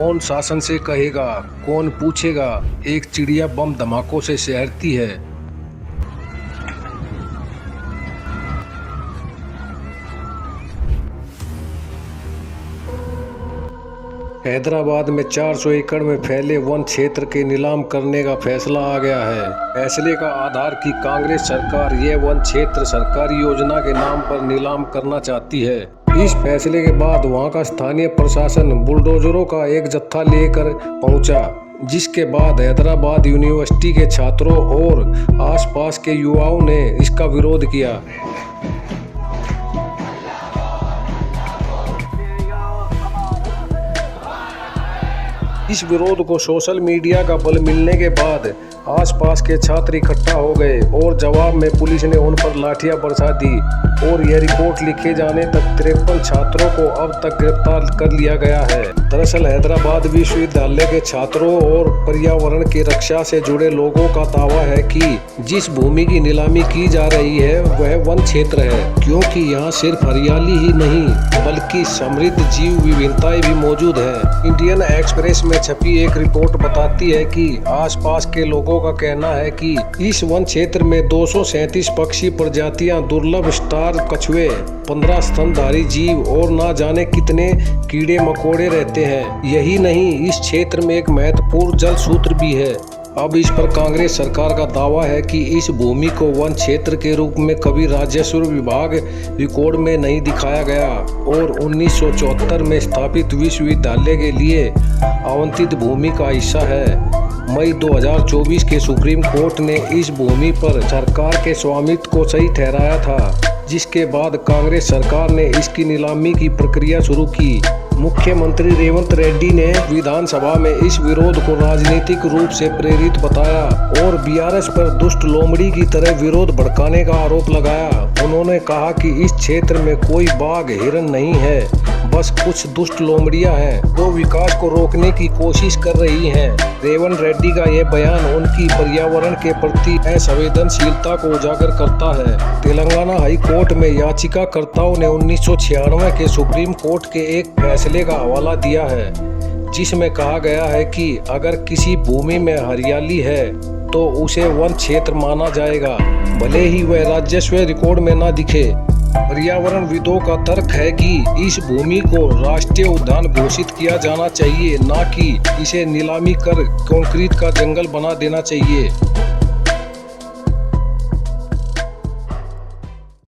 कौन शासन से कहेगा, कौन पूछेगा। एक चिड़िया बम धमाकों से शहरती है। हैदराबाद में 400 एकड़ में फैले वन क्षेत्र के नीलाम करने का फैसला आ गया है। फैसले का आधार कि कांग्रेस सरकार यह वन क्षेत्र सरकारी योजना के नाम पर नीलाम करना चाहती है। इस फैसले के बाद वहां का स्थानीय प्रशासन बुलडोजरों का एक जत्था लेकर पहुंचा, जिसके बाद हैदराबाद यूनिवर्सिटी के छात्रों और आसपास के युवाओं ने इसका विरोध किया। इस विरोध को सोशल मीडिया का बल मिलने के बाद आसपास के छात्र इकट्ठा हो गए और जवाब में पुलिस ने उन पर लाठियां बरसा दी और यह रिपोर्ट लिखे जाने तक 53 छात्रों को अब तक गिरफ्तार कर लिया गया है। दरअसल हैदराबाद विश्वविद्यालय के छात्रों और पर्यावरण की रक्षा से जुड़े लोगों का दावा है कि जिस भूमि की नीलामी की जा रही है वह वन क्षेत्र है, क्योंकि यहाँ सिर्फ हरियाली ही नहीं बल्कि समृद्ध जीव विविधताएं भी मौजूद है। इंडियन एक्सप्रेस में छपी एक रिपोर्ट बताती है कि आसपास के लोगों का कहना है कि इस वन क्षेत्र में 237 पक्षी प्रजातियां, दुर्लभ स्टार कछुए, 15 स्तनधारी जीव और ना जाने कितने कीड़े मकोड़े रहते हैं। यही नहीं, इस क्षेत्र में एक महत्वपूर्ण जल सूत्र भी है। अब इस पर कांग्रेस सरकार का दावा है कि इस भूमि को वन क्षेत्र के रूप में कभी राजस्व विभाग रिकॉर्ड में नहीं दिखाया गया और 1974 में स्थापित विश्वविद्यालय के लिए आवंटित भूमि का हिस्सा है। मई 2024 के सुप्रीम कोर्ट ने इस भूमि पर सरकार के स्वामित्व को सही ठहराया था, जिसके बाद कांग्रेस सरकार ने इसकी नीलामी की प्रक्रिया शुरू की। मुख्यमंत्री रेवंत रेड्डी ने विधानसभा में इस विरोध को राजनीतिक रूप से प्रेरित बताया और बीआरएस पर दुष्ट लोमड़ी की तरह विरोध भड़काने का आरोप लगाया। उन्होंने कहा कि इस क्षेत्र में कोई बाघ हिरन नहीं है, बस कुछ दुष्ट लोमड़ियां हैं जो विकास को रोकने की कोशिश कर रही हैं। रेवंत रेड्डी का यह बयान उनकी पर्यावरण के प्रति असंवेदनशीलता को उजागर करता है। तेलंगाना हाई कोर्ट में याचिकाकर्ताओं ने 1996 के सुप्रीम कोर्ट के एक फैसले का हवाला दिया है, जिसमें कहा गया है कि अगर किसी भूमि में हरियाली है तो उसे वन क्षेत्र माना जाएगा, भले ही वह राजस्व रिकॉर्ड में न दिखे। पर्यावरणविदों का तर्क है कि इस भूमि को राष्ट्रीय उद्यान घोषित किया जाना चाहिए, न कि इसे नीलामी कर कंक्रीट का जंगल बना देना चाहिए।